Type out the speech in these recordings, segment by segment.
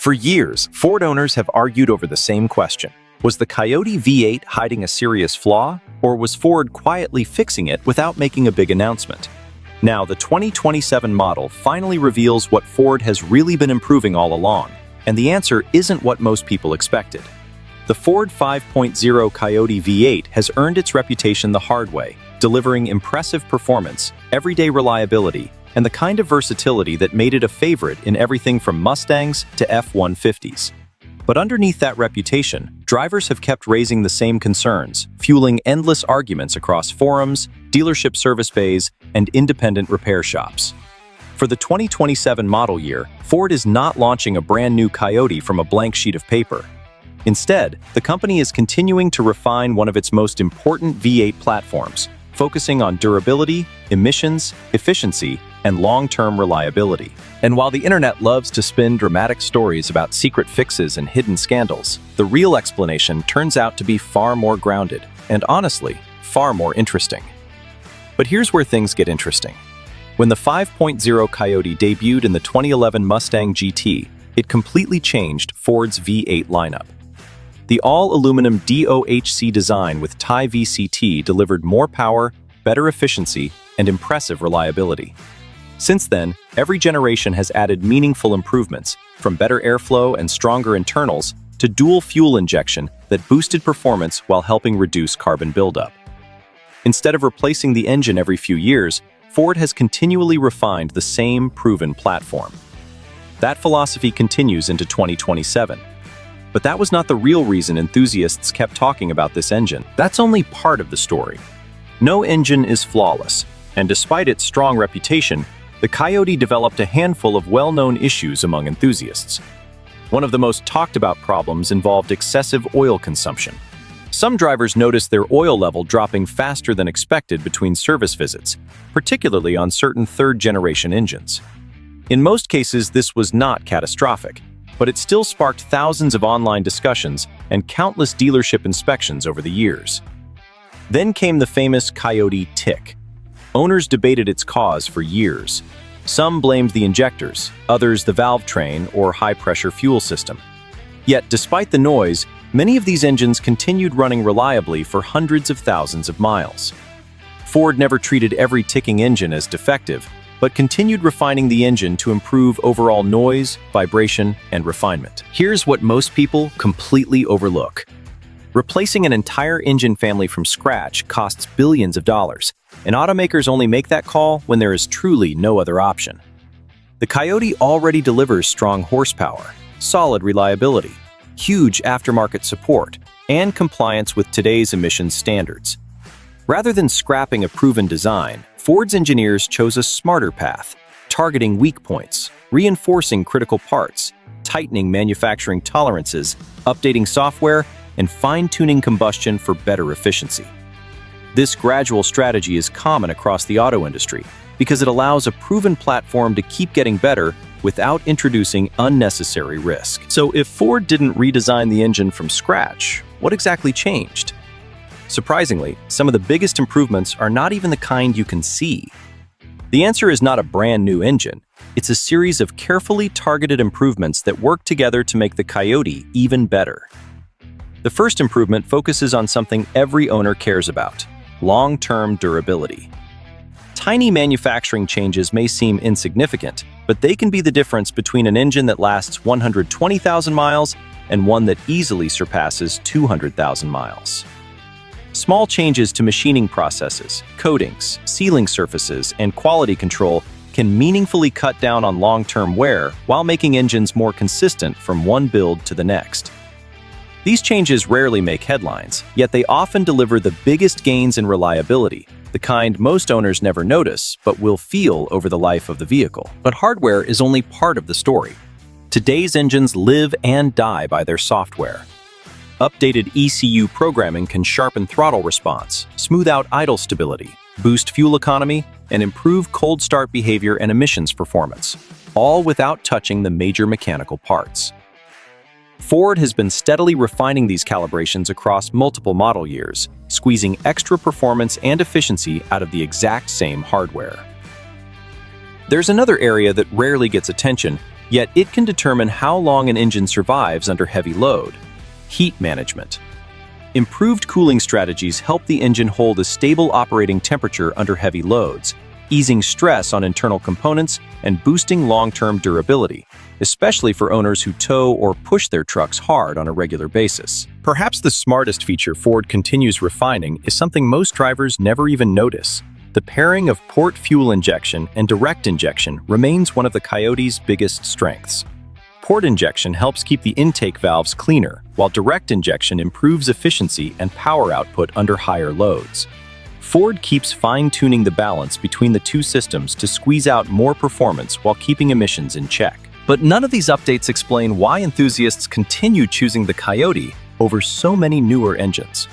For years, Ford owners have argued over the same question. Was the Coyote V8 hiding a serious flaw, or was Ford quietly fixing it without making a big announcement? Now, the 2027 model finally reveals what Ford has really been improving all along, and the answer isn't what most people expected. The Ford 5.0 Coyote V8 has earned its reputation the hard way, delivering impressive performance, everyday reliability, and the kind of versatility that made it a favorite in everything from Mustangs to F-150s. But underneath that reputation, drivers have kept raising the same concerns, fueling endless arguments across forums, dealership service bays, and independent repair shops. For the 2027 model year, Ford is not launching a brand new Coyote from a blank sheet of paper. Instead, the company is continuing to refine one of its most important V8 platforms, focusing on durability, emissions, efficiency, and long-term reliability. And while the internet loves to spin dramatic stories about secret fixes and hidden scandals, the real explanation turns out to be far more grounded and, honestly, far more interesting. But here's where things get interesting. When the 5.0 Coyote debuted in the 2011 Mustang GT, it completely changed Ford's V8 lineup. The all-aluminum DOHC design with Ti VCT delivered more power, better efficiency, and impressive reliability. Since then, every generation has added meaningful improvements, from better airflow and stronger internals to dual fuel injection that boosted performance while helping reduce carbon buildup. Instead of replacing the engine every few years, Ford has continually refined the same proven platform. That philosophy continues into 2027. But that was not the real reason enthusiasts kept talking about this engine. That's only part of the story. No engine is flawless, and despite its strong reputation, the Coyote developed a handful of well-known issues among enthusiasts. One of the most talked-about problems involved excessive oil consumption. Some drivers noticed their oil level dropping faster than expected between service visits, particularly on certain third-generation engines. In most cases, this was not catastrophic, but it still sparked thousands of online discussions and countless dealership inspections over the years. Then came the famous Coyote Tick. Owners debated its cause for years. Some blamed the injectors, others the valve train or high-pressure fuel system. Yet, despite the noise, many of these engines continued running reliably for hundreds of thousands of miles. Ford never treated every ticking engine as defective, but continued refining the engine to improve overall noise, vibration, and refinement. Here's what most people completely overlook. Replacing an entire engine family from scratch costs billions of dollars, and automakers only make that call when there is truly no other option. The Coyote already delivers strong horsepower, solid reliability, huge aftermarket support, and compliance with today's emissions standards. Rather than scrapping a proven design, Ford's engineers chose a smarter path, targeting weak points, reinforcing critical parts, tightening manufacturing tolerances, updating software, and fine-tuning combustion for better efficiency. This gradual strategy is common across the auto industry because it allows a proven platform to keep getting better without introducing unnecessary risk. So if Ford didn't redesign the engine from scratch, what exactly changed? Surprisingly, some of the biggest improvements are not even the kind you can see. The answer is not a brand new engine. It's a series of carefully targeted improvements that work together to make the Coyote even better. The first improvement focuses on something every owner cares about: long-term durability. Tiny manufacturing changes may seem insignificant, but they can be the difference between an engine that lasts 120,000 miles and one that easily surpasses 200,000 miles. Small changes to machining processes, coatings, sealing surfaces, and quality control can meaningfully cut down on long-term wear while making engines more consistent from one build to the next. These changes rarely make headlines, yet they often deliver the biggest gains in reliability, the kind most owners never notice but will feel over the life of the vehicle. But hardware is only part of the story. Today's engines live and die by their software. Updated ECU programming can sharpen throttle response, smooth out idle stability, boost fuel economy, and improve cold start behavior and emissions performance, all without touching the major mechanical parts. Ford has been steadily refining these calibrations across multiple model years, squeezing extra performance and efficiency out of the exact same hardware. There's another area that rarely gets attention, Yet it can determine how long an engine survives under heavy load. Heat management. Improved cooling strategies help the engine hold a stable operating temperature under heavy loads, easing stress on internal components and boosting long-term durability, especially for owners who tow or push their trucks hard on a regular basis. Perhaps the smartest feature Ford continues refining is something most drivers never even notice. The pairing of port fuel injection and direct injection remains one of the Coyote's biggest strengths. Port injection helps keep the intake valves cleaner, while direct injection improves efficiency and power output under higher loads. Ford keeps fine-tuning the balance between the two systems to squeeze out more performance while keeping emissions in check. But none of these updates explain why enthusiasts continue choosing the Coyote over so many newer engines.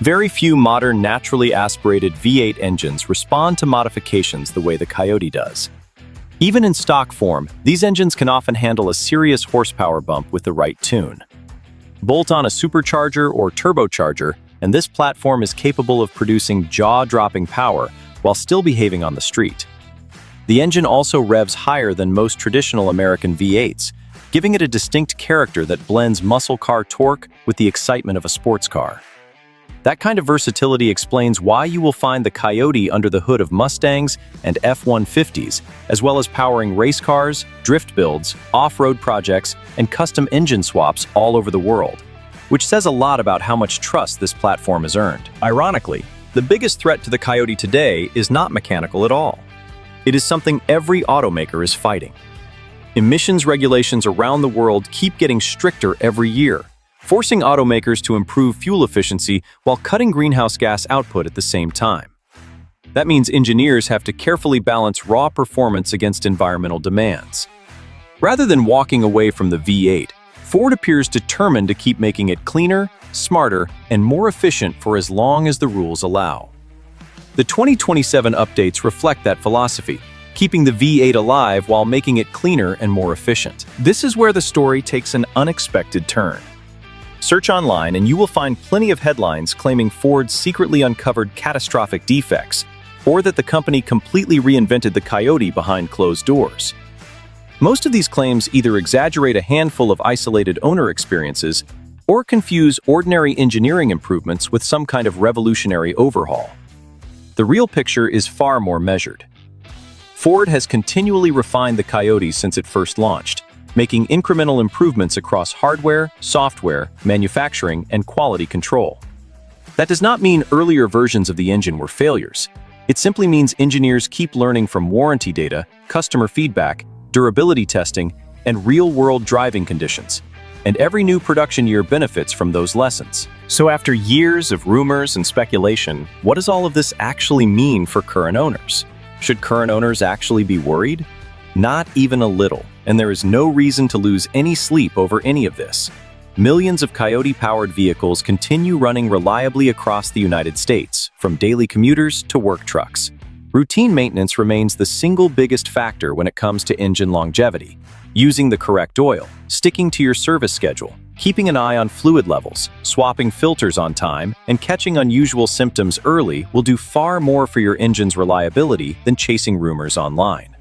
Very few modern naturally aspirated V8 engines respond to modifications the way the Coyote does. Even in stock form, these engines can often handle a serious horsepower bump with the right tune. Bolt on a supercharger or turbocharger, and this platform is capable of producing jaw-dropping power while still behaving on the street. The engine also revs higher than most traditional American V8s, giving it a distinct character that blends muscle car torque with the excitement of a sports car. That kind of versatility explains why you will find the Coyote under the hood of Mustangs and F-150s, as well as powering race cars, drift builds, off-road projects, and custom engine swaps all over the world, which says a lot about how much trust this platform has earned. Ironically, the biggest threat to the Coyote today is not mechanical at all. It is something every automaker is fighting. Emissions regulations around the world keep getting stricter every year, forcing automakers to improve fuel efficiency while cutting greenhouse gas output at the same time. That means engineers have to carefully balance raw performance against environmental demands. Rather than walking away from the V8, Ford appears determined to keep making it cleaner, smarter, and more efficient for as long as the rules allow. The 2027 updates reflect that philosophy, keeping the V8 alive while making it cleaner and more efficient. This is where the story takes an unexpected turn. Search online and you will find plenty of headlines claiming Ford secretly uncovered catastrophic defects, or that the company completely reinvented the Coyote behind closed doors. Most of these claims either exaggerate a handful of isolated owner experiences or confuse ordinary engineering improvements with some kind of revolutionary overhaul. The real picture is far more measured. Ford has continually refined the Coyote since it first launched, making incremental improvements across hardware, software, manufacturing, and quality control. That does not mean earlier versions of the engine were failures. It simply means engineers keep learning from warranty data, customer feedback, durability testing, and real-world driving conditions. And every new production year benefits from those lessons. So after years of rumors and speculation, what does all of this actually mean for current owners? Should current owners actually be worried? Not even a little, and there is no reason to lose any sleep over any of this. Millions of Coyote-powered vehicles continue running reliably across the United States, from daily commuters to work trucks. Routine maintenance remains the single biggest factor when it comes to engine longevity. Using the correct oil, sticking to your service schedule, keeping an eye on fluid levels, swapping filters on time, and catching unusual symptoms early will do far more for your engine's reliability than chasing rumors online.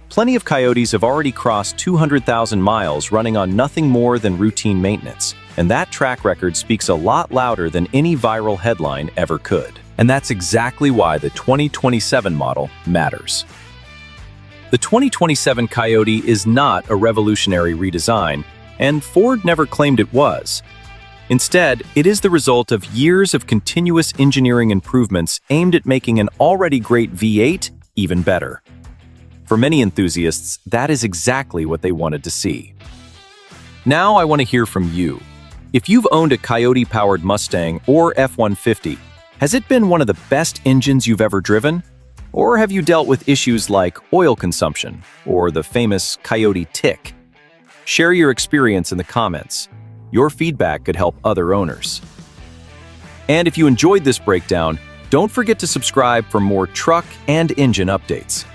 Plenty of Coyotes have already crossed 200,000 miles running on nothing more than routine maintenance, and that track record speaks a lot louder than any viral headline ever could. And that's exactly why the 2027 model matters. The 2027 Coyote is not a revolutionary redesign, and Ford never claimed it was. Instead, it is the result of years of continuous engineering improvements aimed at making an already great V8 even better. For many enthusiasts, that is exactly what they wanted to see. Now I want to hear from you. If you've owned a Coyote-powered Mustang or F-150, has it been one of the best engines you've ever driven? Or have you dealt with issues like oil consumption or the famous Coyote Tick? Share your experience in the comments. Your feedback could help other owners. And if you enjoyed this breakdown, don't forget to subscribe for more truck and engine updates.